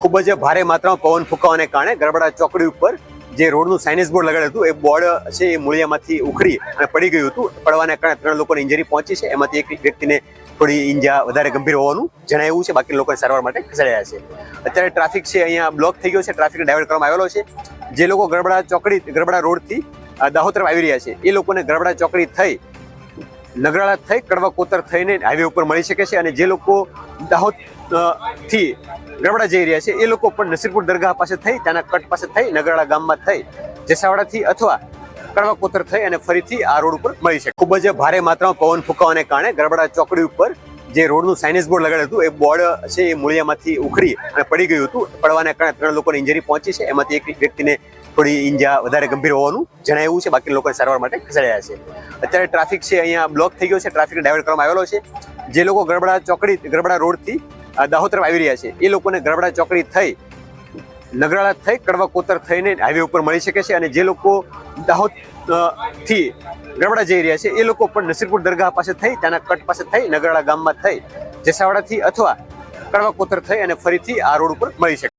ખૂબ જ ભારે માત્રામાં પવન ફૂંકાવાને કારણે ગરબડા ચોકડી ઉપર જે રોડનું સાઇનેજ બોર્ડ લગાડ્યું હતું એ બોર્ડ છે એ મૂળિયામાંથી ઉખડી અને પડી ગયું હતું. પડવાને કારણે 3 લોકોને ઇન્જરી પહોંચી છે. એમાંથી એક વ્યક્તિને થોડી ઈજા વધારે ગંભીર હોવાનું જણાવ્યું છે. બાકી લોકોને સારવાર માટે ખસેડાયા છે. અત્યારે ટ્રાફિક છે અહીંયા બ્લોક થઈ ગયો છે. ટ્રાફિક ડાયવર્ટ કરવામાં આવેલો છે. જે લોકો ગરબડા રોડથી દાહોદ તરફ આવી રહ્યા છે એ લોકોને ગરબડા ચોકડી થઈ નગરાળા થઈ કડવા કોતર થઈને હાઈવે ઉપર મળી શકે છે. અને જે લોકો દાહોદ થી ગરબડા જઈ રહ્યા છે એ લોકો પણ નસીરપુર દરગાહ પાસે થઈ ત્યાંના કટ પાસે થઈ નગરાળા ગામમાં થઈ જેસાવાડાથી અથવા કડવા કોતર થઈ અને ફરીથી આ રોડ ઉપર મળી શકે. ખૂબ જ ભારે માત્રામાં પવન ફૂંકાવાને કારણે ગરબડા ચોકડી ઉપર જે રોડનું સાઇનેજ બોર્ડ લગાડ્યું હતું એ બોર્ડ છે એ મૂળિયામાંથી ઉખડી અને પડી ગયું હતું. પડવાને કારણે 3 લોકોને ઇન્જરી પહોંચી છે. એમાંથી એક વ્યક્તિને થોડી ઈજા વધારે ગંભીર હોવાનું જણાવ્યું છે. બાકી લોકોને સારવાર માટે ખસેડાયા છે. અત્યારે ટ્રાફિક છે અહીંયા બ્લોક થઈ ગયો છે. ટ્રાફિક ડાયવર્ટ કરવામાં આવેલો છે. જે લોકો ગરબડા રોડથી દાહોદ તરફ આવી રહ્યા છે એ લોકોને ગરબડા ચોકડી થઈ નગરાળા થઈ કડવા કોતર થઈને હાઈવે ઉપર મળી શકે છે. અને જે લોકો દાહોદ થી ગરબડા જઈ રહ્યા છે એ લોકો પણ નસીરપુર દરગાહ પાસે થઈ ત્યાંના કટ પાસે થઈ નગરાળા ગામમાં થઈ જેસાવાડાથી અથવા કડવા કોતર થઈ અને ફરીથી આ રોડ ઉપર મળી શકે.